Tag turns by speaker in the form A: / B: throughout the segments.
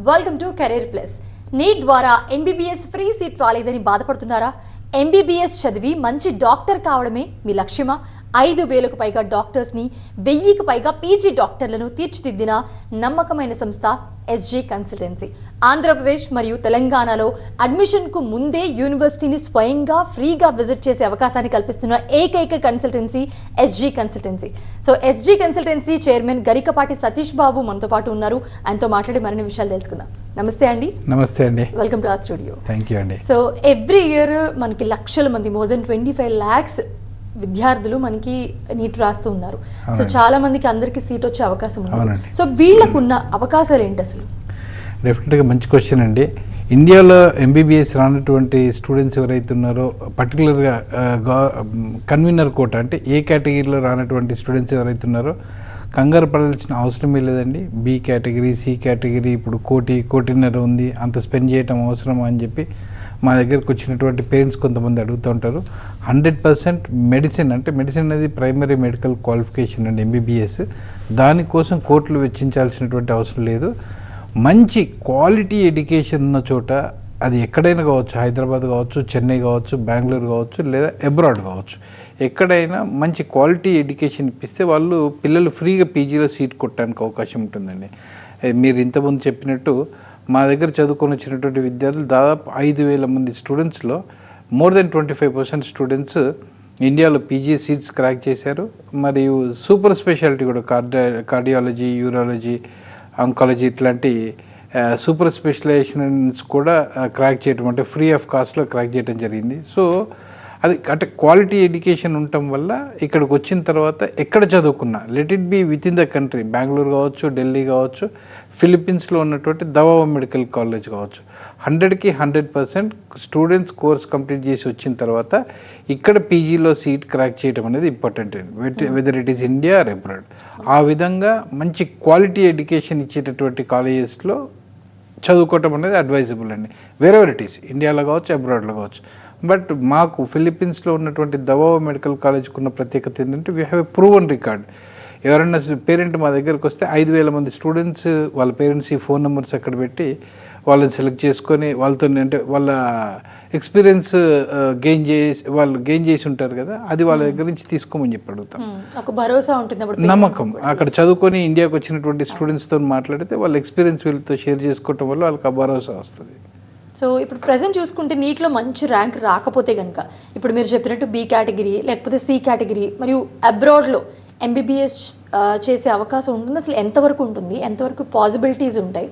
A: Welcome to career plus. NEET ద్వారా MBBS free seat రాలేదని బాధపడుతున్నారా? ఎంబీబీఎస్ చదివి మంచి డాక్టర్ కావడమే మీ లక్ష్యమా? 5,000కు పైగా డాక్టర్స్ని, 1000కి పైగా పీజీ డాక్టర్లను తీర్చిదిద్దిన నమ్మకమైన సంస్థ ఎస్జీ కన్సల్టెన్సీ. ఆంధ్రప్రదేశ్ మరియు తెలంగాణలో అడ్మిషన్కు ముందే యూనివర్సిటీని స్వయంగా ఫ్రీగా విజిట్ చేసే అవకాశాన్ని కల్పిస్తున్న ఏకైక consultancy SG consultancy. So SG consultancy chairman Garikapati Satish Babu మనతో పాటు ఉన్నారు. ఆయనతో మాట్లాడి మరిన్ని విషయాలు తెలుసుకుందాం. నమస్తే అండి.
B: నమస్తే అండి.
A: Welcome to our studio.
B: Thank you అండి.
A: సో ఎవ్రీ ఇయర్ మనకి లక్షల మంది, మోర్ దెన్ 25 lakhs విద్యార్థులు మనకి నీట్ రాస్తూ ఉన్నారు. సో చాలా మందికి అందరికి సీట్ వచ్చే అవకాశం ఉంది. సో వీళ్ళకున్న అవకాశాలు ఏంటి అసలు?
B: డెఫినెట్గా మంచి క్వశ్చన్ అండి. ఇండియాలో ఎంబీబీఎస్ రానటువంటి స్టూడెంట్స్ ఎవరైతే ఉన్నారో, పర్టికులర్గా కన్వీనర్ కోట అంటే ఏ కేటగిరీలో రానటువంటి స్టూడెంట్స్ ఎవరైతే ఉన్నారో కంగారు పడాల్సిన అవసరమే లేదండి. బి కేటగిరీ, సి కేటగిరీ, ఇప్పుడు కోటిన్నర ఉంది, అంత స్పెండ్ చేయటం అవసరమా అని చెప్పి మా దగ్గరకు వచ్చినటువంటి పేరెంట్స్ కొంతమంది అడుగుతూ ఉంటారు. 100% మెడిసిన్ అంటే మెడిసిన్ అనేది ప్రైమరీ మెడికల్ క్వాలిఫికేషన్ అండి ఎంబీబీఎస్. దానికోసం కోట్లు వెచ్చించాల్సినటువంటి అవసరం లేదు. మంచి క్వాలిటీ ఎడ్యుకేషన్ ఉన్న చోట, అది ఎక్కడైనా కావచ్చు, హైదరాబాద్ కావచ్చు, చెన్నై కావచ్చు, బెంగళూరు కావచ్చు, లేదా అబ్రాడ్ కావచ్చు, ఎక్కడైనా మంచి క్వాలిటీ ఎడ్యుకేషన్ ఇప్పిస్తే వాళ్ళు పిల్లలు ఫ్రీగా పీజీలో సీట్ కొట్టడానికి అవకాశం ఉంటుందండి. మీరు ఇంతకుముందు చెప్పినట్టు మా దగ్గర చదువుకొని వచ్చినటువంటి విద్యార్థులు దాదాపు 5,000 మంది స్టూడెంట్స్లో మోర్ దెన్ 25% స్టూడెంట్స్ ఇండియాలో పీజీ సీట్స్ క్రాక్ చేశారు. మరియు సూపర్ స్పెషాలిటీ కూడా కార్డియాలజీ, యూరాలజీ, ఆంకాలజీ ఇట్లాంటి సూపర్ స్పెషలైజేషన్స్ కూడా క్రాక్ చేయడం, అంటే ఫ్రీ ఆఫ్ కాస్ట్లో క్రాక్ చేయడం జరిగింది. సో అది అంటే క్వాలిటీ ఎడ్యుకేషన్ ఉండటం వల్ల ఇక్కడికి వచ్చిన తర్వాత ఎక్కడ చదువుకున్నా, let it be with in the country, Bengaluru కావచ్చు, ఢిల్లీ కావచ్చు, ఫిలిప్పీన్స్లో ఉన్నటువంటి దవా మెడికల్ కాలేజ్ కావచ్చు, 100కి 100% స్టూడెంట్స్ కోర్స్ కంప్లీట్ చేసి వచ్చిన తర్వాత ఇక్కడ పీజీలో సీట్ క్రాక్ చేయడం అనేది ఇంపార్టెంట్ అండి, whether it is India or abroad. ఆ విధంగా మంచి క్వాలిటీ ఎడ్యుకేషన్ ఇచ్చేటటువంటి కాలేజెస్లో చదువుకోవటం అనేది అడ్వైజబుల్ అండి, వేరెవర్ ఇట్ ఈస్, ఇండియాలో కావచ్చు, అబ్రాడ్లో కావచ్చు. బట్ మాకు ఫిలిప్పీన్స్లో ఉన్నటువంటి దవా మెడికల్ కాలేజ్కి ఉన్న ప్రత్యేకత ఏంటంటే we have a proven record. ఎవరైనా పేరెంట్ మా దగ్గరకు వస్తే 5,000 మంది స్టూడెంట్స్ వాళ్ళ పేరెంట్స్ ఈ ఫోన్ నెంబర్స్ అక్కడ పెట్టి వాళ్ళని సెలెక్ట్ చేసుకొని వాళ్ళతో, అంటే వాళ్ళ ఎక్స్పీరియన్స్ వాళ్ళు గెయిన్ చేసి ఉంటారు కదా, అది వాళ్ళ దగ్గర నుంచి తీసుకోమని చెప్పి అడుగుతాం.
A: ఒక భరోసా ఉంటుంది,
B: నమ్మకం. అక్కడ చదువుకొని ఇండియాకి వచ్చినటువంటి స్టూడెంట్స్తో మాట్లాడితే వాళ్ళ ఎక్స్పీరియన్స్ వీళ్ళతో షేర్ చేసుకోవటం వల్ల వాళ్ళకి ఆ భరోసా వస్తుంది.
A: సో ఇప్పుడు ప్రజెంట్ చూసుకుంటే నీట్లో మంచి ర్యాంక్ రాకపోతే కనుక, ఇప్పుడు మీరు చెప్పినట్టు బి కేటగిరీ లేకపోతే సి కేటగిరీ మరియు అబ్రాడ్లో ఎంబీబీఎస్ చేసే అవకాశం ఉంటుంది. అసలు ఎంతవరకు ఉంటుంది, ఎంతవరకు పాసిబిలిటీస్ ఉంటాయి,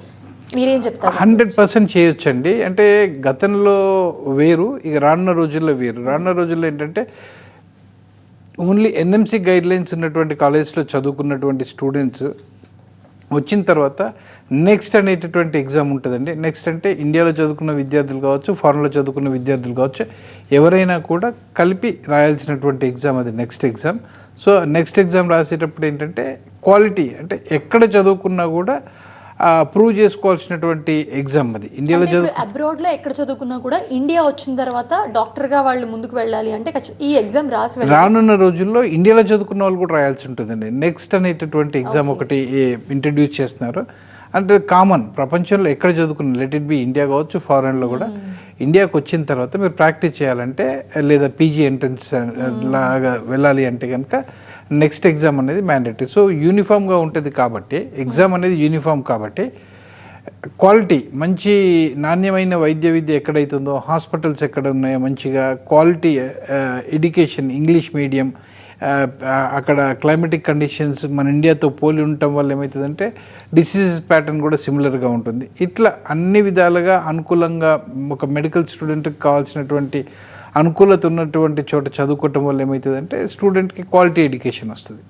A: మీరేం చెప్తారు?
B: 100% చేయొచ్చండి. అంటే గతంలో వేరు, ఇక రానున్న రోజుల్లో వేరు. రానున్న రోజుల్లో ఏంటంటే ఓన్లీ ఎన్ఎంసీ గైడ్లైన్స్ ఉన్నటువంటి కాలేజ్లో చదువుకున్నటువంటి స్టూడెంట్స్ వచ్చిన తర్వాత నెక్స్ట్ అనేటటువంటి ఎగ్జామ్ ఉంటుందండి. నెక్స్ట్ అంటే ఇండియాలో చదువుకున్న విద్యార్థులు కావచ్చు, ఫారెన్లో చదువుకున్న విద్యార్థులు కావచ్చు, ఎవరైనా కూడా కలిపి రాయాల్సినటువంటి ఎగ్జామ్ అది next exam. So next exam రాసేటప్పుడు ఏంటంటే క్వాలిటీ, అంటే ఎక్కడ చదువుకున్నా కూడా ప్రూవ్ చేసుకోవాల్సినటువంటి ఎగ్జామ్ అది. ఇండియాలో
A: అబ్రాడ్లో ఎక్కడ చదువుకున్నా కూడా ఇండియా వచ్చిన తర్వాత డాక్టర్గా వాళ్ళు ముందుకు వెళ్ళాలి అంటే ఈ ఎగ్జామ్ రాసి
B: రానున్న రోజుల్లో ఇండియాలో చదువుకున్న వాళ్ళు కూడా రాయాల్సి ఉంటుందండి. నెక్స్ట్ అనేటటువంటి ఎగ్జామ్ ఒకటి ఇంట్రడ్యూస్ చేస్తున్నారు. అంటే కామన్, ప్రపంచంలో ఎక్కడ చదువుకున్న, లెట్ ఇట్ బి ఇండియా కావచ్చు, ఫారెన్లో కూడా ఇండియాకి వచ్చిన తర్వాత మీరు ప్రాక్టీస్ చేయాలంటే, లేదా పీజీ ఎంట్రన్స్ లాగా వెళ్ళాలి అంటే కనుక నెక్స్ట్ ఎగ్జామ్ అనేది మ్యాండేటరీ. సో యూనిఫామ్గా ఉంటుంది కాబట్టి, ఎగ్జామ్ అనేది యూనిఫామ్ కాబట్టి, క్వాలిటీ, మంచి నాణ్యమైన వైద్య విద్య ఎక్కడైతుందో, హాస్పిటల్స్ ఎక్కడ ఉన్నాయో, మంచిగా క్వాలిటీ ఎడ్యుకేషన్, ఇంగ్లీష్ మీడియం, అక్కడ క్లైమేటిక్ కండిషన్స్ మన ఇండియాతో పోలి ఉండటం వల్ల ఏమవుతుందంటే డిసీజెస్ ప్యాటర్న్ కూడా సిమిలర్గా ఉంటుంది. ఇట్లా అన్ని విధాలుగా అనుకూలంగా ఒక మెడికల్ స్టూడెంట్కి కావాల్సినటువంటి అనుకూలత ఉన్నటువంటి చోట చదువుకోవటం వల్ల ఏమవుతుందంటే స్టూడెంట్కి క్వాలిటీ ఎడ్యుకేషన్ వస్తుంది.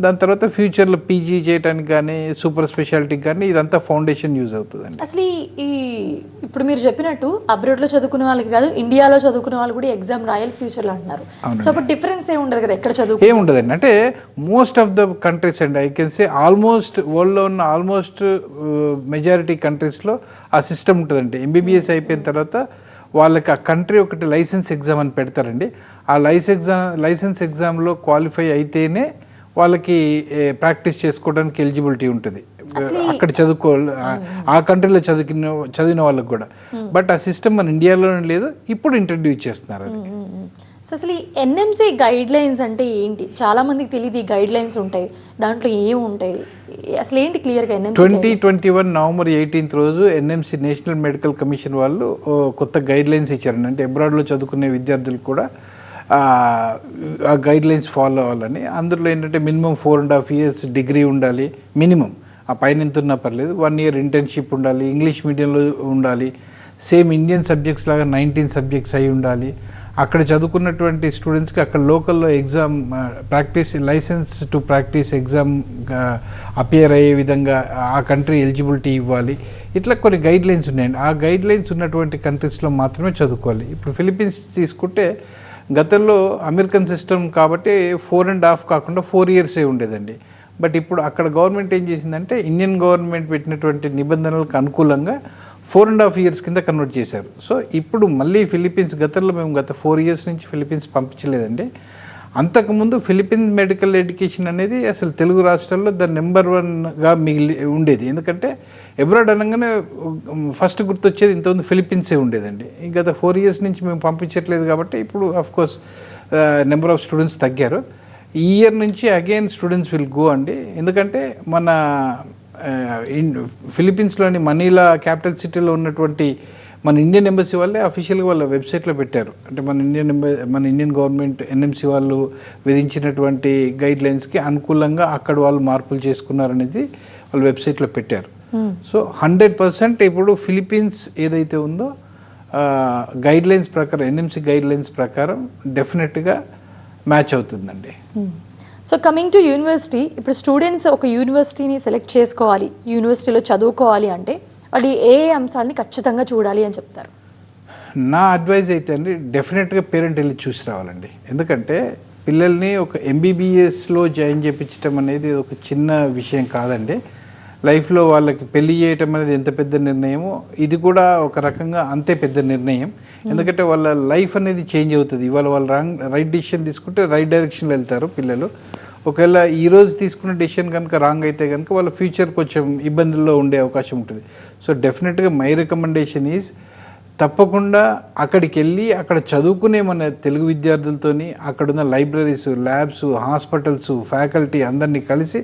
B: దాని తర్వాత ఫ్యూచర్లో పీజీ చేయడానికి కానీ, సూపర్ స్పెషాలిటీకి కానీ ఇదంతా ఫౌండేషన్ యూజ్ అవుతుందండి.
A: అసలు ఈ ఇప్పుడు మీరు చెప్పినట్టు అబ్రాడ్లో చదువుకునే వాళ్ళకి కాదు, ఇండియాలో చదువుకునే వాళ్ళు కూడా ఎగ్జామ్ రాయాలి ఫ్యూచర్లో అంటున్నారు. సో అప్పుడు డిఫరెన్స్ ఏమి ఉండదు కదా, ఎక్కడ చదువు
B: ఏముండదండి. అంటే మోస్ట్ ఆఫ్ ద కంట్రీస్ అండి, ఐ కెన్ సే ఆల్మోస్ట్ వరల్డ్లో ఉన్న ఆల్మోస్ట్ మెజారిటీ కంట్రీస్లో ఆ సిస్టమ్ ఉంటుందండి. ఎంబీబీఎస్ అయిపోయిన తర్వాత వాళ్ళకి ఆ కంట్రీ ఒకటి లైసెన్స్ ఎగ్జామ్ అని పెడతారండి. ఆ లైసెన్స్ ఎగ్జామ్లో క్వాలిఫై అయితేనే వాళ్ళకి ప్రాక్టీస్ చేసుకోవడానికి ఎలిజిబిలిటీ ఉంటుంది. అక్కడ చదువుకోవాలి, ఆ కంట్రీలో చదివిన వాళ్ళకి కూడా. బట్ ఆ సిస్టమ్ మన ఇండియాలోనే లేదు, ఇప్పుడు ఇంట్రడ్యూస్ చేస్తున్నారు అది.
A: సో అసలు ఈ ఎన్ఎంసీ గైడ్ లైన్స్ అంటే ఏంటి? చాలా మందికి తెలియదు ఈ గైడ్ లైన్స్ ఉంటాయి, దాంట్లో ఏమి ఉంటాయి, అసలు ఏంటి క్లియర్గా ఎన్ఎంసీ?
B: 2021 నవంబర్ 18 రోజు ఎన్ఎంసీ నేషనల్ మెడికల్ కమిషన్ వాళ్ళు కొత్త గైడ్ లైన్స్ ఇచ్చారండి. అంటే అబ్రాడ్లో చదువుకునే విద్యార్థులు కూడా ఆ గైడ్ లైన్స్ ఫాలో అవ్వాలని. అందులో ఏంటంటే మినిమం 4.5 years డిగ్రీ ఉండాలి, మినిమం. ఆ పైన ఎంత ఉన్నా పర్లేదు. 1 year ఇంటర్న్షిప్ ఉండాలి, ఇంగ్లీష్ మీడియంలో ఉండాలి, సేమ్ ఇండియన్ సబ్జెక్ట్స్ లాగా 19 సబ్జెక్ట్స్ అయి ఉండాలి. అక్కడ చదువుకున్నటువంటి స్టూడెంట్స్కి అక్కడ లోకల్లో exam practice, licence to practise exam appear అయ్యే విధంగా ఆ కంట్రీ ఎలిజిబిలిటీ ఇవ్వాలి. ఇట్లా కొన్ని గైడ్ లైన్స్ ఉన్నాయండి. ఆ గైడ్ లైన్స్ ఉన్నటువంటి కంట్రీస్లో మాత్రమే చదువుకోవాలి. ఇప్పుడు ఫిలిప్పీన్స్ తీసుకుంటే గతంలో అమెరికన్ సిస్టమ్ కాబట్టి 4.5 కాకుండా 4 years ఉండేదండి. బట్ ఇప్పుడు అక్కడ గవర్నమెంట్ ఏం చేసిందంటే ఇండియన్ గవర్నమెంట్ పెట్టినటువంటి నిబంధనలకు అనుకూలంగా 4.5 years కింద కన్వర్ట్ చేశారు. సో ఇప్పుడు మళ్ళీ ఫిలిప్పీన్స్, గతంలో మేము గత 4 years నుంచి ఫిలిప్పీన్స్ పంపించలేదండి. అంతకుముందు ఫిలిప్పీన్స్ మెడికల్ ఎడ్యుకేషన్ అనేది అసలు తెలుగు రాష్ట్రాల్లో నెంబర్ 1గా మిగిలి ఉండేది. ఎందుకంటే అబ్రాడ్ అనగానే ఫస్ట్ గుర్తొచ్చేది ఇంతకుముందు ఫిలిప్పీన్సే ఉండేదండి. గత 4 years నుంచి మేము పంపించట్లేదు కాబట్టి ఇప్పుడు అఫ్కోర్స్ నెంబర్ ఆఫ్ స్టూడెంట్స్ తగ్గారు. ఈ ఇయర్ నుంచి అగైన్ స్టూడెంట్స్ విల్ గో అండి. ఎందుకంటే మన ఫిలిప్పీన్స్లోని మనీలా క్యాపిటల్ సిటీలో ఉన్నటువంటి మన ఇండియన్ ఎంబసీ వాళ్ళే అఫీషియల్గా వాళ్ళ వెబ్సైట్లో పెట్టారు. అంటే మన ఇండియన్ గవర్నమెంట్ ఎన్ఎంసీ వాళ్ళు విధించినటువంటి గైడ్ లైన్స్కి అనుకూలంగా అక్కడ వాళ్ళు మార్పులు చేసుకున్నారనేది వాళ్ళు వెబ్సైట్లో పెట్టారు. సో 100% ఇప్పుడు ఫిలిప్పీన్స్ ఏదైతే ఉందో గైడ్ లైన్స్ ప్రకారం, ఎన్ఎంసీ గైడ్ లైన్స్ ప్రకారం డెఫినెట్గా మ్యాచ్ అవుతుందండి.
A: సో కమింగ్ టు యూనివర్సిటీ, ఇప్పుడు స్టూడెంట్స్ ఒక యూనివర్సిటీని సెలెక్ట్ చేసుకోవాలి, యూనివర్సిటీలో చదువుకోవాలి అంటే వాళ్ళు ఏ అంశాలని ఖచ్చితంగా చూడాలి అని చెప్తారు?
B: నా అడ్వైజ్ అయితే అండి, డెఫినెట్గా పేరెంట్ వెళ్ళి చూసి రావాలండి. ఎందుకంటే పిల్లల్ని ఒక ఎంబీబీఎస్లో జాయిన్ చేయించడం అనేది ఒక చిన్న విషయం కాదండి. లైఫ్లో వాళ్ళకి పెళ్లి చేయటం అనేది ఎంత పెద్ద నిర్ణయమో ఇది కూడా ఒక రకంగా అంతే పెద్ద నిర్ణయం. ఎందుకంటే వాళ్ళ లైఫ్ అనేది చేంజ్ అవుతుంది. ఇవాళ వాళ్ళు రైట్ డెసిషన్ తీసుకుంటే రైట్ డైరెక్షన్లో వెళ్తారు పిల్లలు. ఒకవేళ ఈరోజు తీసుకున్న డెసిషన్ కనుక రాంగ్ అయితే కనుక వాళ్ళ ఫ్యూచర్ కొంచెం ఇబ్బందుల్లో ఉండే అవకాశం ఉంటుంది. సో డెఫినెట్గా మై రికమెండేషన్ ఈజ్ తప్పకుండా అక్కడికి వెళ్ళి అక్కడ చదువుకునే మన తెలుగు విద్యార్థులతోని అక్కడున్న లైబ్రరీస్, ల్యాబ్స్, హాస్పిటల్స్, ఫ్యాకల్టీ అందరినీ కలిసి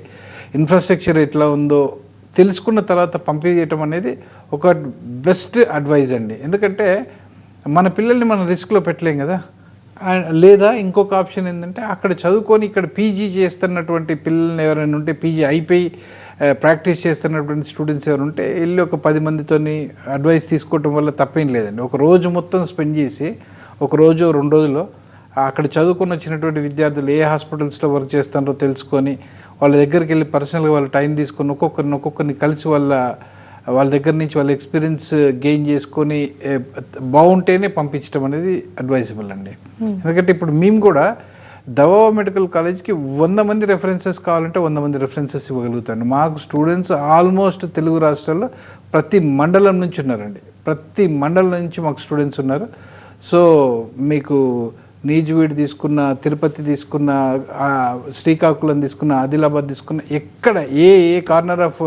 B: ఇన్ఫ్రాస్ట్రక్చర్ ఎట్లా ఉందో తెలుసుకున్న తర్వాత పంపించడం అనేది ఒక బెస్ట్ అడ్వైజ్ అండి. ఎందుకంటే మన పిల్లల్ని మనం రిస్క్లో పెట్టలేం కదా. లేదా ఇంకొక ఆప్షన్ ఏంటంటే అక్కడ చదువుకొని ఇక్కడ పీజీ చేస్తున్నటువంటి పిల్లల్ని ఎవరైనా ఉంటే, పీజీ అయిపోయి ప్రాక్టీస్ చేస్తున్నటువంటి స్టూడెంట్స్ ఎవరు ఉంటే వెళ్ళి ఒక 10 మందితోని అడ్వైస్ తీసుకోవటం వల్ల తప్పేం లేదండి. ఒక రోజు మొత్తం స్పెండ్ చేసి ఒక రోజు 2 రోజుల్లో అక్కడ చదువుకొని వచ్చినటువంటి విద్యార్థులు ఏ హాస్పిటల్స్లో వర్క్ చేస్తారో తెలుసుకొని వాళ్ళ దగ్గరికి వెళ్ళి పర్సనల్గా వాళ్ళ టైం తీసుకొని ఒక్కొక్కరిని కలిసి వాళ్ళ దగ్గర నుంచి వాళ్ళ ఎక్స్పీరియన్స్ గెయిన్ చేసుకొని బాగుంటేనే పంపించడం అనేది అడ్వైజబుల్ అండి. ఎందుకంటే ఇప్పుడు మేము కూడా దవా మెడికల్ కాలేజ్కి 100 మంది రెఫరెన్సెస్ కావాలంటే 100 మంది రెఫరెన్సెస్ ఇవ్వగలుగుతాను. మాకు స్టూడెంట్స్ ఆల్మోస్ట్ తెలుగు రాష్ట్రాల్లో ప్రతి మండలం నుంచి ఉన్నారండి. ప్రతి మండలం నుంచి మాకు స్టూడెంట్స్ ఉన్నారు. సో మీకు నీజువీడు తీసుకున్న, తిరుపతి తీసుకున్న, శ్రీకాకుళం తీసుకున్న, ఆదిలాబాద్ తీసుకున్న, ఎక్కడ ఏ కార్నర్ ఆఫ్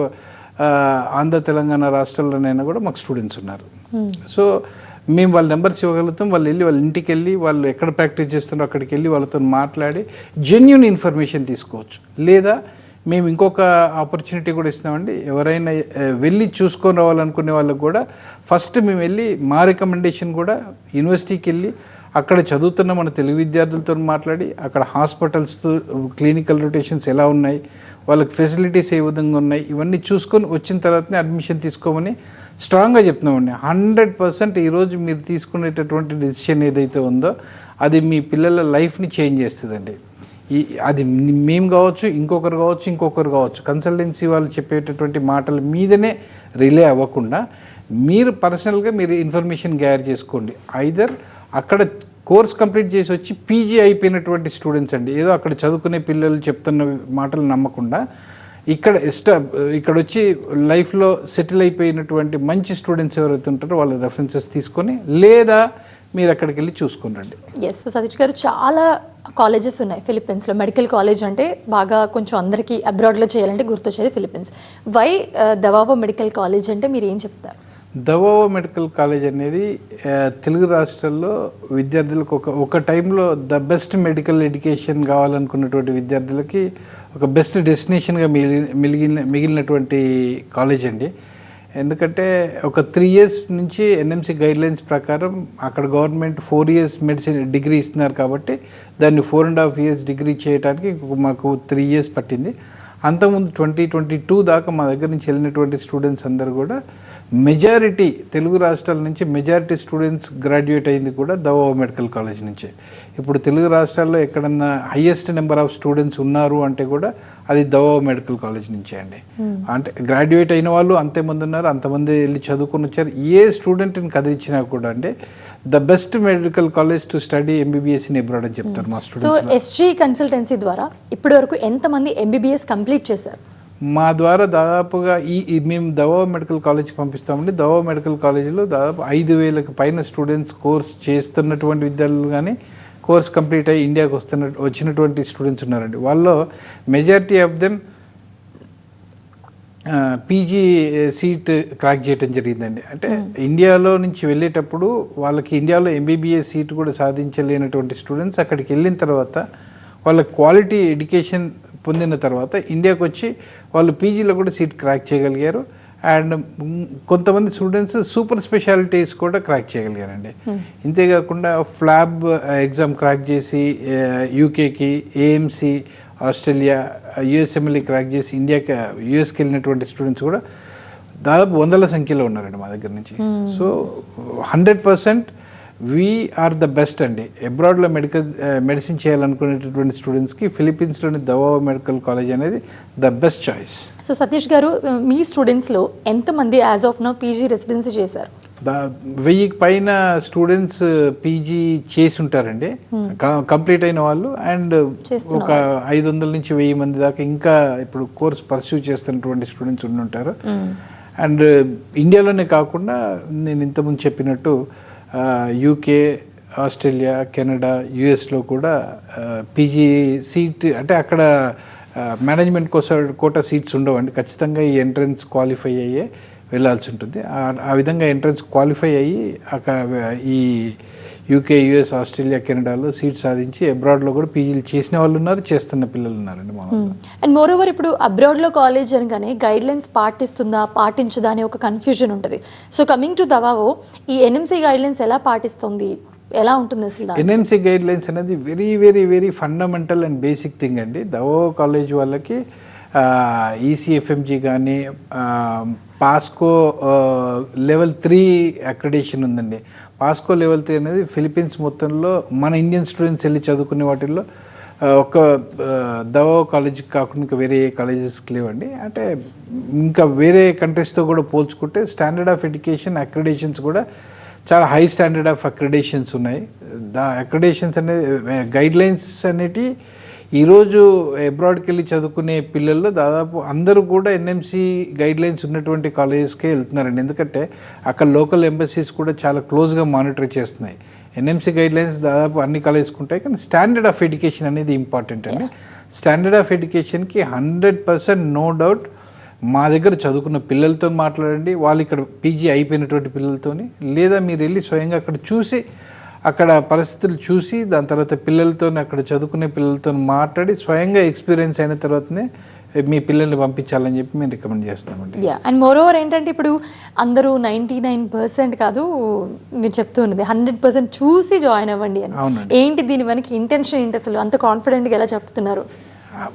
B: ఆంధ్ర తెలంగాణ రాష్ట్రాల్లోనైనా కూడా మాకు స్టూడెంట్స్ ఉన్నారు. సో మేము వాళ్ళ నెంబర్స్ ఇవ్వగలుగుతాం. వాళ్ళు వెళ్ళి వాళ్ళ ఇంటికి వెళ్ళి వాళ్ళు ఎక్కడ ప్రాక్టీస్ చేస్తున్నారో అక్కడికి వెళ్ళి వాళ్ళతో మాట్లాడి జెన్యూన్ ఇన్ఫర్మేషన్ తీసుకోవచ్చు. లేదా మేము ఇంకొక ఆపర్చునిటీ కూడా ఇస్తున్నామండి. ఎవరైనా వెళ్ళి చూసుకొని రావాలనుకునే వాళ్ళకు కూడా ఫస్ట్ మేము వెళ్ళి మా రికమెండేషన్ కూడా యూనివర్సిటీకి వెళ్ళి అక్కడ చదువుతున్న మన తెలుగు విద్యార్థులతో మాట్లాడి అక్కడ హాస్పిటల్స్తో క్లినికల్ రొటేషన్స్ ఎలా ఉన్నాయి, వాళ్ళకి ఫెసిలిటీస్ ఏ విధంగా ఉన్నాయి, ఇవన్నీ చూసుకొని వచ్చిన తర్వాతనే అడ్మిషన్ తీసుకోమని స్ట్రాంగ్గా చెప్తున్నామండి. 100% ఈరోజు మీరు తీసుకునేటటువంటి డెసిషన్ ఏదైతే ఉందో అది మీ పిల్లల లైఫ్ని చేంజ్ చేస్తుందండి. అది మేము కావచ్చు, ఇంకొకరు కావచ్చు, కన్సల్టెన్సీ వాళ్ళు చెప్పేటటువంటి మాటల మీదనే రిలే అవ్వకుండా మీరు పర్సనల్గా మీరు ఇన్ఫర్మేషన్ గ్యాదర్ చేసుకోండి. ఐదర్ అక్కడ కోర్స్ కంప్లీట్ చేసి వచ్చి పీజీ అయిపోయినటువంటి స్టూడెంట్స్ అండి, ఏదో అక్కడ చదువుకునే పిల్లలు చెప్తున్న మాటలు నమ్మకుండా ఇక్కడ వచ్చి లైఫ్లో సెటిల్ అయిపోయినటువంటి మంచి స్టూడెంట్స్ ఎవరైతే ఉంటారో వాళ్ళ రెఫరెన్సెస్ తీసుకొని, లేదా మీరు అక్కడికి వెళ్ళి చూసుకుని రండి.
A: ఎస్, సతీష్ గారు, చాలా కాలేజెస్ ఉన్నాయి ఫిలిప్పీన్స్లో. మెడికల్ కాలేజ్ అంటే బాగా కొంచెం అందరికీ అబ్రాడ్లో చేయాలంటే గుర్తొచ్చేది ఫిలిప్పీన్స్. వై దవావో మెడికల్ కాలేజ్ అంటే మీరు ఏం చెప్తారు?
B: దవావో మెడికల్ కాలేజ్ అనేది తెలుగు రాష్ట్రాల్లో విద్యార్థులకు ఒక టైంలో ద బెస్ట్ మెడికల్ ఎడ్యుకేషన్ కావాలనుకున్నటువంటి విద్యార్థులకి ఒక బెస్ట్ డెస్టినేషన్గా మిగిలినటువంటి కాలేజ్ అండి. ఎందుకంటే ఒక 3 years నుంచి ఎన్ఎంసి గైడ్లైన్స్ ప్రకారం అక్కడ గవర్నమెంట్ 4 years మెడిసిన్ డిగ్రీ ఇస్తున్నారు కాబట్టి దాన్ని 4.5 years డిగ్రీ చేయడానికి మాకు 3 years పట్టింది. అంతకుముందు 2022 దాకా మా దగ్గర నుంచి వెళ్ళినటువంటి స్టూడెంట్స్ అందరూ కూడా మెజారిటీ తెలుగు రాష్ట్రాల నుంచి మెజారిటీ స్టూడెంట్స్ గ్రాడ్యుయేట్ అయింది కూడా దవావో మెడికల్ కాలేజ్ నుంచే. ఇప్పుడు తెలుగు రాష్ట్రాల్లో ఎక్కడన్నా హయ్యెస్ట్ నెంబర్ ఆఫ్ స్టూడెంట్స్ ఉన్నారు అంటే కూడా అది దవావో మెడికల్ కాలేజ్ నుంచే అండి. అంటే గ్రాడ్యుయేట్ అయిన వాళ్ళు అంతమంది ఉన్నారు, అంతమంది వెళ్ళి చదువుకొని వచ్చారు. ఏ స్టూడెంట్ని కదిలించినా కూడా అంటే the best medical college to study MBBS in abroad అని చెప్తారు మా స్టూడెంట్స్.
A: సో ఎస్జీ కన్సల్టెన్సీ ద్వారా ఇప్పటి వరకు ఎంతమంది ఎంబీబీఎస్ కంప్లీట్ చేశారు?
B: మా ద్వారా దాదాపుగా మేము దవావో మెడికల్ కాలేజ్కి పంపిస్తామండి. దవావో మెడికల్ కాలేజీలో దాదాపు 5,000కి పైన స్టూడెంట్స్ కోర్స్ చేస్తున్నటువంటి విద్యార్థులు కానీ కోర్స్ కంప్లీట్ అయ్యి ఇండియాకి వచ్చినటువంటి స్టూడెంట్స్ ఉన్నారండి. వాళ్ళు majority of them PG seat crack చేయడం జరిగిందండి. అంటే ఇండియాలో నుంచి వెళ్ళేటప్పుడు వాళ్ళకి ఇండియాలో ఎంబీబీఎస్ సీట్ కూడా సాధించలేనటువంటి స్టూడెంట్స్ అక్కడికి వెళ్ళిన తర్వాత వాళ్ళ క్వాలిటీ ఎడ్యుకేషన్ పొందిన తర్వాత ఇండియాకి వచ్చి వాళ్ళు పీజీలో కూడా సీట్ క్రాక్ చేయగలిగారు. అండ్ కొంతమంది స్టూడెంట్స్ సూపర్ స్పెషాలిటీస్ కూడా క్రాక్ చేయగలిగారండి. ఇంతేకాకుండా ఫ్లాబ్ ఎగ్జామ్ క్రాక్ చేసి యూకేకి, ఏఎంసీ, ఆస్ట్రేలియా, యుఎస్ఎంఎల్ఈ క్రాక్ చేసి యుఎస్కి వెళ్ళినటువంటి స్టూడెంట్స్ కూడా దాదాపు 100ల సంఖ్యలో ఉన్నారండి మా దగ్గర నుంచి. సో 100% వీఆర్ ద బెస్ట్ అండి. అబ్రాడ్లో మెడిసిన్ చేయాలనుకునేటటువంటి స్టూడెంట్స్కి ఫిలిప్పీన్స్లోని దవావో మెడికల్ కాలేజ్ అనేది the best choice.
A: So Satish గారు, మీ స్టూడెంట్స్లో ఎంతమంది as of now PG residency చేశారు?
B: 1000కి పైన స్టూడెంట్స్ పీజీ చేసి ఉంటారండి, కంప్లీట్ అయిన వాళ్ళు. అండ్ ఒక 500 నుంచి 1000 మంది దాకా ఇంకా ఇప్పుడు కోర్స్ పర్స్యూ చేస్తున్నటువంటి స్టూడెంట్స్ ఉంటారు. అండ్ ఇండియాలోనే కాకుండా నేను ఇంతకుముందు చెప్పినట్టు యూకే, ఆస్ట్రేలియా, కెనడా, యుఎస్లో కూడా పీజీ సీట్ అంటే అక్కడ మేనేజ్మెంట్ కోటా సీట్స్ ఉండవండి. ఖచ్చితంగా ఈ ఎంట్రన్స్ క్వాలిఫై అయ్యే వెళ్ళాల్సి ఉంటుంది. ఆ విధంగా ఎంట్రన్స్ క్వాలిఫై అయ్యి ఈ యూకే, యుఎస్, ఆస్ట్రేలియా, కెనడాలో సీట్ సాధించి అబ్రాడ్లో కూడా పీజీలు చేసిన వాళ్ళు ఉన్నారు, చేస్తున్న పిల్లలు ఉన్నారండి మా.
A: అండ్ మోర్ ఓవర్ ఇప్పుడు అబ్రాడ్లో కాలేజ్ అనగానే గైడ్ లైన్స్ పాటించదా అనే ఒక కన్ఫ్యూజన్ ఉంటుంది. సో కమింగ్ టు దవావో, ఈ ఎన్ఎంసీ గైడ్ లైన్స్ ఎలా పాటిస్తుంది, ఎలా ఉంటుంది అసలు?
B: ఎన్ఎంసీ గైడ్ లైన్స్ అనేది very very very fundamental and basic thing అండి. దవావో కాలేజ్ వాళ్ళకి ఈసీఎఫ్ఎంజీ కానీ పాస్కో లెవెల్ 3 అక్రిడేషన్ ఉందండి. పాస్కో లెవెల్ 3 అనేది ఫిలిప్పీన్స్ మొత్తంలో మన ఇండియన్ స్టూడెంట్స్ వెళ్ళి చదువుకునే వాటిల్లో ఒక దవావో కాలేజీకి కాకుండా ఇంకా వేరే కాలేజెస్కి లేవండి. అంటే ఇంకా వేరే కంట్రీస్తో కూడా పోల్చుకుంటే స్టాండర్డ్ ఆఫ్ ఎడ్యుకేషన్ అక్రిడేషన్స్ కూడా చాలా హై స్టాండర్డ్ ఆఫ్ అక్రిడేషన్స్ ఉన్నాయి. అక్రిడేషన్స్ అనేది గైడ్లైన్స్ అనేటివి ఈరోజు అబ్రాడ్కి వెళ్ళి చదువుకునే పిల్లల్లో దాదాపు అందరూ కూడా ఎన్ఎంసీ గైడ్లైన్స్ ఉన్నటువంటి కాలేజెస్కే వెళ్తున్నారండి. ఎందుకంటే అక్కడ లోకల్ ఎంబసీస్ కూడా చాలా క్లోజ్గా మానిటర్ చేస్తున్నాయి. ఎన్ఎంసీ గైడ్లైన్స్ దాదాపు అన్ని కాలేజెస్కి ఉంటాయి, కానీ స్టాండర్డ్ ఆఫ్ ఎడ్యుకేషన్ అనేది ఇంపార్టెంట్ అండి. స్టాండర్డ్ ఆఫ్ ఎడ్యుకేషన్కి 100% నో డౌట్ మా దగ్గర చదువుకున్న పిల్లలతో మాట్లాడండి, వాళ్ళు ఇక్కడ పీజీ అయిపోయినటువంటి పిల్లలతోని, లేదా మీరు వెళ్ళి స్వయంగా అక్కడ చూసి అక్కడ పరిస్థితులు చూసి దాని తర్వాత పిల్లలతో అక్కడ చదువుకునే పిల్లలతో మాట్లాడి స్వయంగా ఎక్స్పీరియన్స్ అయిన తర్వాతనే మీ పిల్లల్ని పంపించాలని చెప్పి మేము రికమెండ్ చేస్తామండి.
A: అండ్ మోర్ ఓవర్ ఏంటంటే ఇప్పుడు అందరూ 99% కాదు మీరు చెప్తున్నది 100% చూసి జాయిన్ అవ్వండి అని. ఏంటి దీని వెనక ఇంటెన్షన్ ఏంటి అసలు? అంత కాన్ఫిడెంట్గా ఎలా చెప్తున్నారు?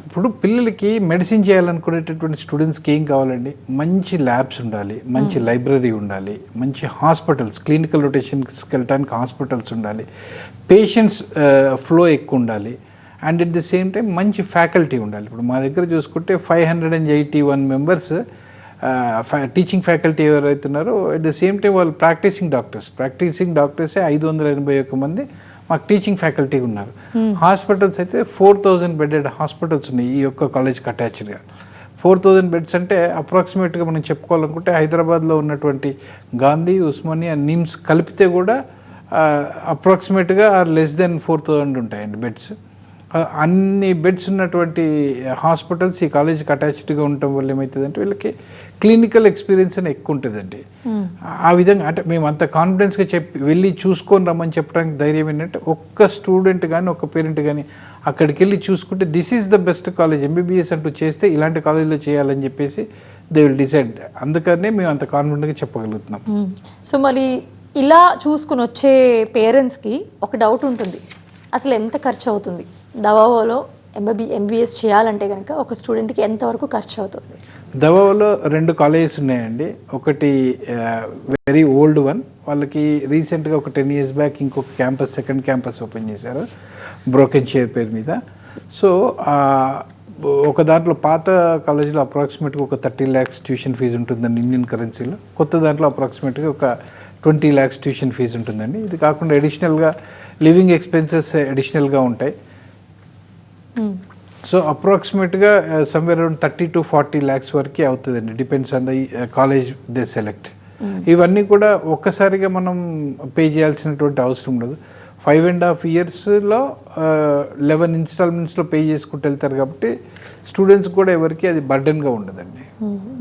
B: ఇప్పుడు పిల్లలకి మెడిసిన్ చేయాలనుకునేటటువంటి స్టూడెంట్స్కి ఏం కావాలండి? మంచి ల్యాబ్స్ ఉండాలి, మంచి లైబ్రరీ ఉండాలి, మంచి హాస్పిటల్స్, క్లినికల్ రొటేషన్స్కి వెళ్ళడానికి హాస్పిటల్స్ ఉండాలి, పేషెంట్స్ ఫ్లో ఎక్కువ ఉండాలి, and at the same time మంచి ఫ్యాకల్టీ ఉండాలి. ఇప్పుడు మా దగ్గర చూసుకుంటే 581 మెంబర్స్ టీచింగ్ ఫ్యాకల్టీ ఎవరైతున్నారో, అట్ ది సేమ్ టైం వాళ్ళు ప్రాక్టీసింగ్ డాక్టర్సే 581 మంది మాకు టీచింగ్ ఫ్యాకల్టీ ఉన్నారు. హాస్పిటల్స్ అయితే 4000 బెడెడ్ హాస్పిటల్స్ ఉన్నాయి ఈ యొక్క కాలేజ్కి అటాచ్డ్గా. 4000 బెడ్స్ అంటే అప్రాక్సిమేట్గా మనం చెప్పుకోవాలనుకుంటే హైదరాబాద్లో ఉన్నటువంటి గాంధీ, ఉస్మానియా, నిమ్స్ కలిపితే కూడా అప్రాక్సిమేట్గా ఆర్ లెస్ దెన్ 4,000 ఉంటాయండి బెడ్స్. అన్ని బెడ్స్ ఉన్నటువంటి హాస్పిటల్స్ ఈ కాలేజీకి అటాచ్డ్గా ఉండటం వల్ల ఏమవుతుందంటే వీళ్ళకి క్లినికల్ ఎక్స్పీరియన్స్ అని ఎక్కువ ఉంటుందండి. ఆ విధంగా అంటే మేము అంత కాన్ఫిడెన్స్గా వెళ్ళి చూసుకొని రమ్మని చెప్పడానికి ధైర్యం ఏంటంటే ఒక్క స్టూడెంట్ కానీ ఒక్క పేరెంట్ కానీ అక్కడికి వెళ్ళి చూసుకుంటే this is the best college, MBBS అంటూ చేస్తే ఇలాంటి కాలేజీలో చేయాలని చెప్పేసి దే విల్ డిసైడ్. అందుకనే మేము అంత కాన్ఫిడెంట్గా చెప్పగలుగుతున్నాం.
A: సో మరి ఇలా చూసుకుని వచ్చే పేరెంట్స్కి ఒక డౌట్ ఉంటుంది, అసలు ఎంత ఖర్చు అవుతుంది దవాలో ఎంబీబీఎస్ చేయాలంటే కనుక ఒక స్టూడెంట్కి ఎంతవరకు ఖర్చు అవుతుంది?
B: దవాలో 2 కాలేజెస్ ఉన్నాయండి. ఒకటి వెరీ ఓల్డ్ వన్, వాళ్ళకి రీసెంట్గా ఒక 10 years బ్యాక్ ఇంకొక క్యాంపస్, సెకండ్ క్యాంపస్ ఓపెన్ చేశారు బ్రోకెన్ షేర్ పేరు మీద. సో ఒక దాంట్లో పాత కాలేజీలో అప్రాక్సిమేట్గా ఒక 30 lakhs ట్యూషన్ ఫీజు ఉంటుందండి ఇండియన్ కరెన్సీలో. కొత్త దాంట్లో అప్రాక్సిమేట్గా ఒక 20 lakhs ట్యూషన్ ఫీజు ఉంటుందండి. ఇది కాకుండా అడిషనల్గా లివింగ్ ఎక్స్పెన్సెస్ అడిషనల్గా ఉంటాయి. సో అప్రాక్సిమేట్గా సమ్వేర్ అరౌండ్ 30 to 40 lakhs వరకు అవుతుందండి, depends on the college they select. ఇవన్నీ కూడా ఒక్కసారిగా మనం పే చేయాల్సినటువంటి అవసరం ఉండదు. 5.5 yearsలో 11 installmentsలో పే చేసుకుంటూ వెళ్తారు కాబట్టి స్టూడెంట్స్ కూడా ఎవరికి అది బర్డెన్గా ఉండదండి.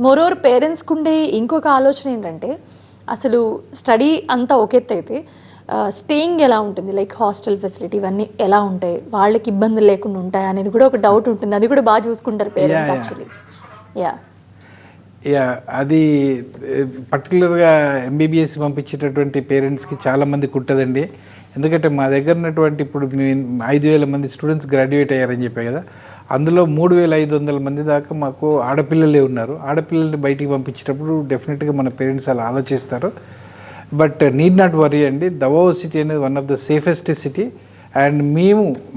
A: మోరోవర్ పేరెంట్స్కి ఉండే ఇంకొక ఆలోచన ఏంటంటే అసలు స్టడీ అంతా ఒక ఎత్తు అయితే స్టేయింగ్ ఎలా ఉంటుంది, లైక్ హాస్టల్ ఫెసిలిటీ ఇవన్నీ ఎలా ఉంటాయి, వాళ్ళకి ఇబ్బందులు లేకుండా ఉంటాయి అనేది కూడా ఒక డౌట్ ఉంటుంది. అది కూడా బాగా చూసుకుంటారు పేరెంట్స్ యాక్చువల్లీ.
B: అది పర్టికులర్గా ఎంబీబీఎస్ పంపించేటటువంటి పేరెంట్స్కి చాలామందికి ఉంటుందండి. ఎందుకంటే మా దగ్గర ఉన్నటువంటి ఇప్పుడు 5,000 మంది స్టూడెంట్స్ గ్రాడ్యుయేట్ అయ్యారని చెప్పే కదా, అందులో 3,500 మంది దాకా మాకు ఆడపిల్లలే ఉన్నారు. ఆడపిల్లల్ని బయటికి పంపించేటప్పుడు డెఫినెట్గా మన పేరెంట్స్ అలా ఆలోచిస్తారు. బట్ నీడ్ నాట్ వరీ అండి, దవాఓ సిటీ అనేది one of the safest city. And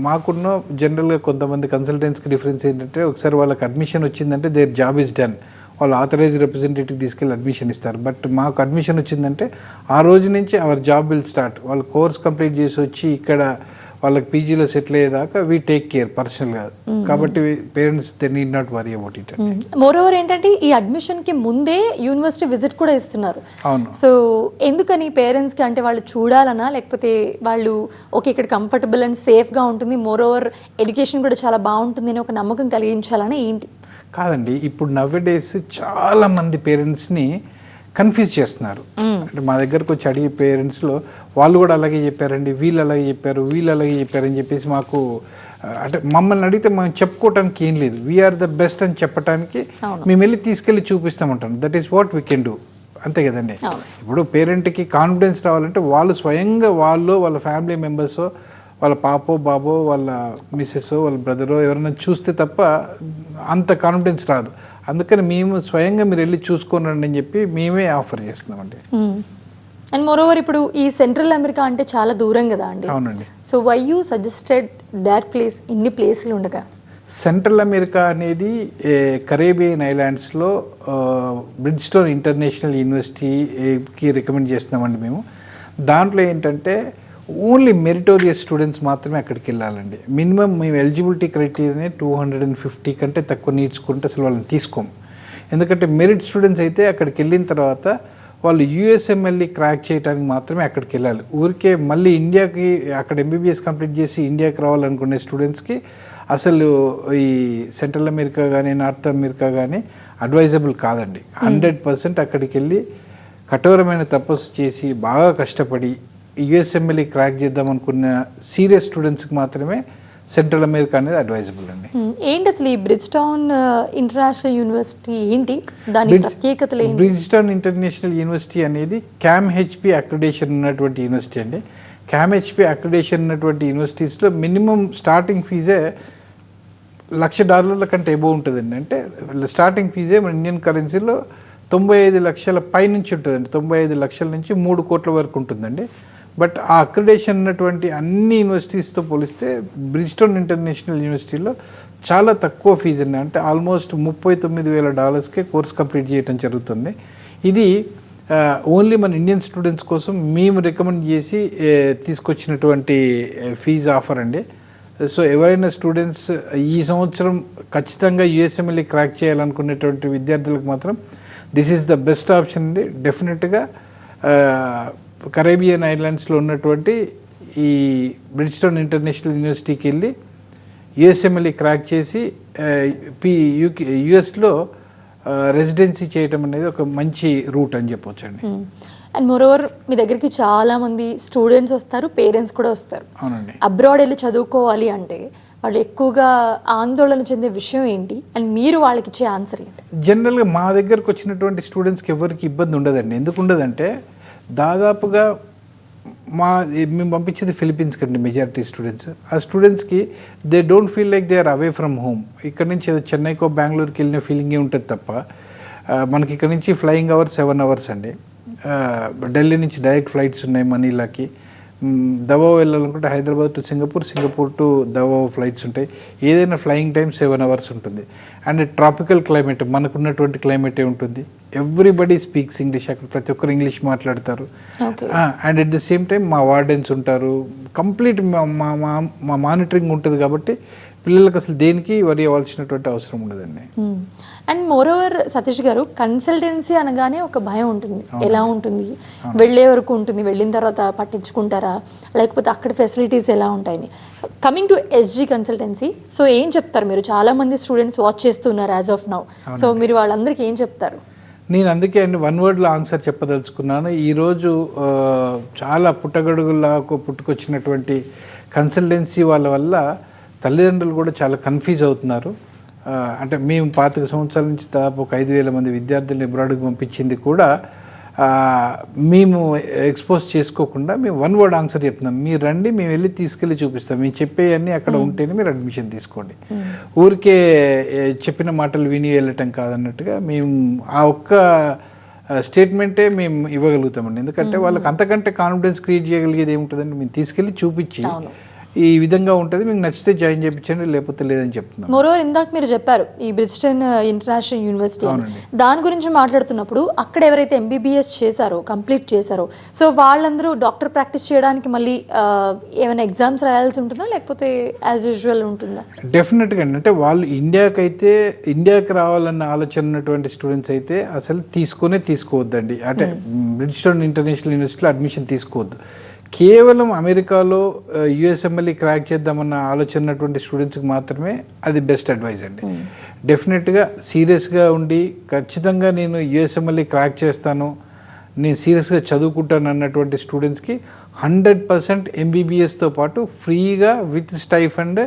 B: మాకున్న జనరల్గా కొంతమంది కన్సల్టెంట్స్కి డిఫరెన్స్ ఏంటంటే ఒకసారి వాళ్ళకి అడ్మిషన్ వచ్చిందంటే దేర్ జాబ్ ఈజ్ డన్, వాళ్ళు ఆథరైజ్ రిప్రజెంటేటివ్ తీసుకెళ్ళి అడ్మిషన్ ఇస్తారు. బట్ మాకు అడ్మిషన్ వచ్చిందంటే ఆ రోజు నుంచి అవర్ జాబ్ విల్ స్టార్ట్. వాళ్ళు కోర్స్ కంప్లీట్ చేసి వచ్చి ఇక్కడ వాళ్ళకి పీజీలో సెటిల్ అయ్యేదాకా వీ టేక్ కేర్ పర్సనల్గా. కాబట్టి parents they need not worry about it.
A: Moreover ఏంటంటే ఈ అడ్మిషన్కి ముందే యూనివర్సిటీ విజిట్ కూడా ఇస్తున్నారు.
B: అవును.
A: సో ఎందుకని పేరెంట్స్కి అంటే వాళ్ళు చూడాలనా, లేకపోతే వాళ్ళు ఓకే ఇక్కడ కంఫర్టబుల్ అండ్ సేఫ్గా ఉంటుంది, మోరోవర్ ఎడ్యుకేషన్ కూడా చాలా బాగుంటుంది అని ఒక నమ్మకం కలిగించాలని ఏంటి?
B: కాదండి, ఇప్పుడు నవ్వేడేస్ చాలా మంది పేరెంట్స్ని కన్ఫ్యూజ్ చేస్తున్నారు. అంటే మా దగ్గరకు వచ్చి అడిగే పేరెంట్స్లో వాళ్ళు కూడా అలాగే చెప్పారండి, వీళ్ళు అలాగే చెప్పారని చెప్పేసి మాకు అంటే మమ్మల్ని అడిగితే మేము చెప్పుకోవటానికి ఏం లేదు. వీఆర్ ద బెస్ట్ అని చెప్పడానికి మేము వెళ్ళి తీసుకెళ్ళి చూపిస్తామంటాం. That is what we can do. అంతే కదండి. ఇప్పుడు పేరెంట్కి కాన్ఫిడెన్స్ రావాలంటే వాళ్ళు స్వయంగా వాళ్ళ ఫ్యామిలీ మెంబర్సో, వాళ్ళ పాపో బాబో, వాళ్ళ మిస్సెస్, వాళ్ళ బ్రదరో ఎవరైనా చూస్తే తప్ప అంత కాన్ఫిడెన్స్ రాదు. అందుకని మేము స్వయంగా మీరు వెళ్ళి చూసుకొని రండి అని చెప్పి మేమే ఆఫర్ చేస్తున్నామండి.
A: అండ్ మోరోవర్ ఇప్పుడు ఈ సెంట్రల్ అమెరికా అంటే చాలా దూరం కదా అండి.
B: అవునండి.
A: So why you suggested that place ఇన్ని ప్లేస్లు ఉండగా?
B: సెంట్రల్ అమెరికా అనేది కరేబియన్ ఐలాండ్స్లో బ్రిడ్జ్టోన్ ఇంటర్నేషనల్ యూనివర్సిటీకి రికమెండ్ చేస్తున్నామండి మేము. దాంట్లో ఏంటంటే ఓన్లీ మెరిటోరియస్ స్టూడెంట్స్ మాత్రమే అక్కడికి వెళ్ళాలండి. మినిమం మేము ఎలిజిబిలిటీ క్రైటీరియానే 250 కంటే తక్కువ నీడ్స్కుంటే అసలు వాళ్ళని తీసుకోము. ఎందుకంటే మెరిట్ స్టూడెంట్స్ అయితే అక్కడికి వెళ్ళిన తర్వాత వాళ్ళు యూఎస్ఎంఎల్ఈ క్రాక్ చేయడానికి మాత్రమే అక్కడికి వెళ్ళాలి. ఊరికే మళ్ళీ ఇండియాకి అక్కడ ఎంబీబీఎస్ కంప్లీట్ చేసి ఇండియాకి రావాలనుకునే స్టూడెంట్స్కి అసలు ఈ సెంట్రల్ అమెరికా కానీ నార్త్ అమెరికా కానీ అడ్వైజబుల్ కాదండి. 100% అక్కడికి వెళ్ళి కఠోరమైన తపస్సు చేసి బాగా కష్టపడి యూఎస్ఎంఎల్ఈ క్రాక్ చేద్దాం అనుకున్న సీరియస్ స్టూడెంట్స్కి మాత్రమే సెంట్రల్ అమెరికా అనేది అడ్వైజబుల్ అండి.
A: ఏంటి అసలు ఈ బ్రిడ్జ్టౌన్ ఇంటర్నేషనల్ యూనివర్సిటీ ఏంటి, దాని ప్రత్యేకతలు ఏంటి?
B: బ్రిడ్జ్టౌన్ ఇంటర్నేషనల్ యూనివర్సిటీ అనేది CAMHP అక్రిడేషన్ ఉన్నటువంటి యూనివర్సిటీ అండి. CAMHP అక్రిడేషన్ ఉన్నటువంటి యూనివర్సిటీస్లో మినిమం స్టార్టింగ్ ఫీజే $1,00,000 కంటే ఎబో ఉంటుందండి. అంటే స్టార్టింగ్ ఫీజే మన ఇండియన్ కరెన్సీలో 95 లక్షల పై నుంచి ఉంటుందండి. 95 లక్షల నుంచి 3 కోట్ల వరకు ఉంటుందండి. బట్ ఆ అక్రిడేషన్ ఉన్నటువంటి అన్ని యూనివర్సిటీస్తో పోలిస్తే బ్రిడ్జ్టోన్ ఇంటర్నేషనల్ యూనివర్సిటీలో చాలా తక్కువ ఫీజు అండి. అంటే ఆల్మోస్ట్ $39,000కే కోర్స్ కంప్లీట్ చేయడం జరుగుతుంది. ఇది ఓన్లీ మన ఇండియన్ స్టూడెంట్స్ కోసం మేము రికమెండ్ చేసి తీసుకొచ్చినటువంటి ఫీజు ఆఫర్ అండి. సో ఎవరైనా స్టూడెంట్స్ ఈ సంవత్సరం ఖచ్చితంగా యూఎస్ఎంఎల్ఈ క్రాక్ చేయాలనుకునేటువంటి విద్యార్థులకు మాత్రం this is the best option అండి. డెఫినెట్గా కరేబియన్ ఐలాండ్స్లో ఉన్నటువంటి ఈ బ్రిడ్జ్టౌన్ ఇంటర్నేషనల్ యూనివర్సిటీకి వెళ్ళి యుఎస్ఎంఎల్ఈ క్రాక్ చేసి యుఎస్లో రెసిడెన్సీ చేయటం అనేది ఒక మంచి రూట్ అని చెప్పొచ్చండి.
A: అండ్ మోరోవర్ మీ దగ్గరికి చాలా మంది స్టూడెంట్స్ వస్తారు, పేరెంట్స్ కూడా వస్తారు.
B: అవునండి.
A: అబ్రాడ్ వెళ్ళి చదువుకోవాలి అంటే వాళ్ళు ఎక్కువగా ఆందోళన చెందే విషయం ఏంటి అండ్ మీరు వాళ్ళకి ఇచ్చే ఆన్సర్ ఏంటి?
B: జనరల్గా మా దగ్గరకు వచ్చినటువంటి స్టూడెంట్స్కి ఎవరికి ఇబ్బంది ఉండదండి. ఎందుకు ఉండదంటే దాదాపుగా మేము పంపించేది ఫిలిప్పీన్స్కి అండి మెజారిటీ స్టూడెంట్స్. ఆ స్టూడెంట్స్కి they don't feel like they are away from home. ఇక్కడ నుంచి ఏదో చెన్నైకో బెంగళూరుకి వెళ్ళిన ఫీలింగే ఉంటుంది తప్ప మనకి ఇక్కడ నుంచి ఫ్లయింగ్ అవర్స్ 7 hours అండి. ఢిల్లీ నుంచి డైరెక్ట్ ఫ్లైట్స్ ఉన్నాయి మనీలాకి. దవో వెళ్ళాలనుకుంటే Hyderabad to Singapore, Singapore to Davao flights ఉంటాయి. ఏదైనా ఫ్లయింగ్ టైం 7 hours ఉంటుంది. అండ్ ట్రాపికల్ క్లైమేట్ మనకున్నటువంటి క్లైమేటే ఉంటుంది. ఎవ్రీబడి స్పీక్స్ ఇంగ్లీష్, అక్కడ ప్రతి ఒక్కరు ఇంగ్లీష్ మాట్లాడతారు. And at the same time మా వార్డెన్స్ ఉంటారు. కంప్లీట్ మా మానిటరింగ్ ఉంటుంది కాబట్టి పిల్లలకు అసలు దేనికి వరి అవ్వాల్సినటువంటి అవసరం ఉండదండి.
A: అండ్ మోరోవర్ సతీష్ గారు, కన్సల్టెన్సీ అనగానే ఒక భయం ఉంటుంది. ఎలా ఉంటుంది, వెళ్ళే వరకు ఉంటుంది, వెళ్ళిన తర్వాత పట్టించుకుంటారా, లేకపోతే అక్కడ ఫెసిలిటీస్ ఎలా ఉంటాయని. Coming to SG consultancy, so ఏం చెప్తారు మీరు? చాలా మంది స్టూడెంట్స్ వాచ్ చేస్తున్నారు యాజ్ ఆఫ్ నౌ. సో మీరు వాళ్ళందరికీ ఏం చెప్తారు?
B: నేను అందుకే అండి 1 wordలో ఆన్సర్ చెప్పదలుచుకున్నాను. ఈరోజు చాలా పుట్టుకొచ్చినటువంటి కన్సల్టెన్సీ వాళ్ళ వల్ల తల్లిదండ్రులు కూడా చాలా కన్ఫ్యూజ్ అవుతున్నారు. అంటే మేము 25 సంవత్సరాల నుంచి దాదాపు ఒక 5,000 మంది విద్యార్థులను అబ్రాడ్కి పంపించింది కూడా మేము ఎక్స్పోజ్ చేసుకోకుండా మేము 1 word ఆన్సర్ చెప్తున్నాం. మీరు రండి, మేము వెళ్ళి తీసుకెళ్ళి చూపిస్తాం, మేము చెప్పేవన్నీ అక్కడ ఉంటేనే మీరు అడ్మిషన్ తీసుకోండి. ఊరికే చెప్పిన మాటలు విని వెళ్ళటం కాదన్నట్టుగా మేము ఆ ఒక్క స్టేట్మెంటే మేము ఇవ్వగలుగుతామండి. ఎందుకంటే వాళ్ళకి అంతకంటే కాన్ఫిడెన్స్ క్రియేట్ చేయగలిగేది ఏముంటుందండి, మేము తీసుకెళ్ళి చూపించి ఈ విధంగా ఉంటుంది, మీకు నచ్చితే జాయిన్ చేయించండి, లేకపోతే లేదని చెప్తున్నాం.
A: మోరోవర్ ఇందాక మీరు చెప్పారు ఈ బ్రిడ్జ్టన్ ఇంటర్నేషనల్ యూనివర్సిటీ, దాని గురించి మాట్లాడుతున్నప్పుడు అక్కడ ఎవరైతే ఎంబీబీఎస్ చేశారో, కంప్లీట్ చేశారో, సో వాళ్ళందరూ డాక్టర్ ప్రాక్టీస్ చేయడానికి మళ్ళీ ఏమైనా ఎగ్జామ్స్ రాయాల్సి ఉంటుందా, లేకపోతే యాజ్ యూజువల్ ఉంటుందా?
B: డెఫినెట్గా అండి. అంటే వాళ్ళు ఇండియాకి రావాలన్న ఆలోచన ఉన్నటువంటి స్టూడెంట్స్ అయితే అసలు తీసుకోవద్దండి. అంటే బ్రిడ్జ్టన్ ఇంటర్నేషనల్ యూనివర్సిటీలో అడ్మిషన్ తీసుకోవద్దు. కేవలం అమెరికాలో యుఎస్ఎంఎల్ఈ క్రాక్ చేద్దామన్న ఆలోచన ఉన్నటువంటి స్టూడెంట్స్కి మాత్రమే అది బెస్ట్ అడ్వైజ్ అండి. డెఫినెట్గా సీరియస్గా ఉండి ఖచ్చితంగా నేను యుఎస్ఎంఎల్ఈ క్రాక్ చేస్తాను, నేను సీరియస్గా చదువుకుంటాను అన్నటువంటి స్టూడెంట్స్కి 100% ఎంబీబీఎస్తో పాటు ఫ్రీగా విత్ స్టైఫండ్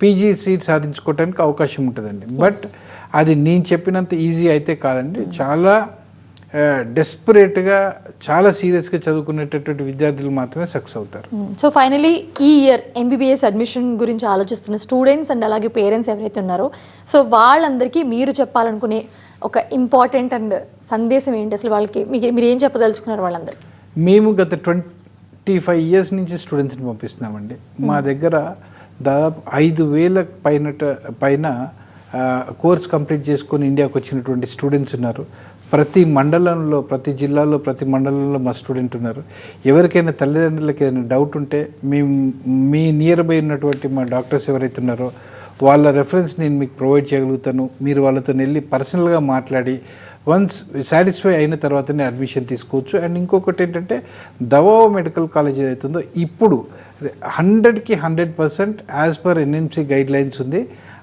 B: పీజీ సీట్ సాధించుకోవడానికి అవకాశం ఉంటుందండి. బట్ అది నేను చెప్పినంత ఈజీ అయితే కాదండి. చాలా డెస్పరేట్గా, చాలా సీరియస్గా చదువుకునేటటువంటి విద్యార్థులు మాత్రమే సక్సెస్ అవుతారు.
A: సో ఫైనలీ ఈ ఇయర్ ఎంబీబీఎస్ అడ్మిషన్ గురించి ఆలోచిస్తున్న స్టూడెంట్స్ అండ్ అలాగే పేరెంట్స్ ఎవరైతే ఉన్నారో, సో వాళ్ళందరికీ మీరు చెప్పాలనుకునే ఒక ఇంపార్టెంట్ అండ్ సందేశం ఏంటి? అసలు వాళ్ళకి మీరు ఏం చెప్పదలుచుకున్నారు వాళ్ళందరికీ?
B: మేము గత 25 years నుంచి స్టూడెంట్స్ని పంపిస్తున్నామండి. మా దగ్గర దాదాపు 5,000 పైన కోర్స్ కంప్లీట్ చేసుకొని ఇండియాకి వచ్చినటువంటి స్టూడెంట్స్ ఉన్నారు. ప్రతి మండలంలో, ప్రతి జిల్లాలో, ప్రతి మండలంలో మా స్టూడెంట్ ఉన్నారు. ఎవరికైనా తల్లిదండ్రులకి ఏదైనా డౌట్ ఉంటే మేము మీ నియర్ బై ఉన్నటువంటి మా డాక్టర్స్ ఎవరైతే ఉన్నారో వాళ్ళ రెఫరెన్స్ నేను మీకు ప్రొవైడ్ చేయగలుగుతాను. మీరు వాళ్ళతో వెళ్ళి పర్సనల్గా మాట్లాడి వన్స్ సాటిస్ఫై అయిన తర్వాతనే అడ్మిషన్ తీసుకోవచ్చు. అండ్ ఇంకొకటి ఏంటంటే దవో మెడికల్ కాలేజ్ ఏదైతుందో ఇప్పుడు 100కి 100% as per NMC guide lines ఉంది.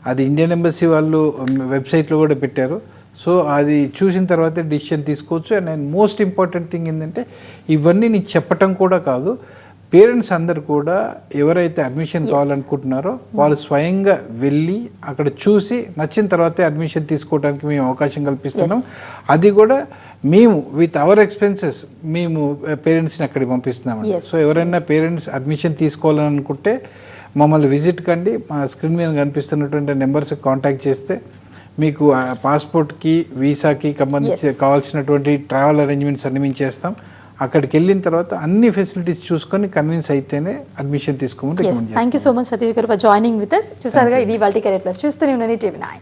B: అది ఇండియన్ ఎంబసీ వాళ్ళు వెబ్సైట్లో కూడా పెట్టారు. సో అది చూసిన తర్వాతే డిసిషన్ తీసుకోవచ్చు. అండ్ మోస్ట్ ఇంపార్టెంట్ థింగ్ ఏంటంటే ఇవన్నీ నేను చెప్పటం కూడా కాదు, పేరెంట్స్ అందరు కూడా ఎవరైతే అడ్మిషన్ కావాలనుకుంటున్నారో వాళ్ళు స్వయంగా వెళ్ళి అక్కడ చూసి నచ్చిన తర్వాతే అడ్మిషన్ తీసుకోవడానికి మేము అవకాశం కల్పిస్తున్నాం. అది కూడా మేము విత్ అవర్ ఎక్స్పెన్సెస్ మేము పేరెంట్స్ని అక్కడికి పంపిస్తున్నామండి. సో ఎవరైనా పేరెంట్స్ అడ్మిషన్ తీసుకోవాలని అనుకుంటే మమ్మల్ని విజిట్ కండి. మా స్క్రీన్ మీద కనిపిస్తున్నటువంటి నెంబర్స్కి కాంటాక్ట్ చేస్తే మీకు పాస్పోర్ట్కి, వీసాకి కావాల్సినటువంటి ట్రావెల్ అరేంజ్మెంట్స్ అన్ని మేము చేస్తాం. అక్కడికి వెళ్ళిన తర్వాత అన్ని ఫెసిలిటీస్ చూసుకొని కన్విన్స్ అయితేనే అడ్మిషన్ తీసుకోమని రికమెండ్ చేస్తాం.
A: Thank you so much Satish గారు ఫర్ జాయినింగ్ విత్ us. చూసారుగా ఇది ఇవాల్టి కెరీర్ ప్లస్. చూస్తూనే ఉండండి TV9.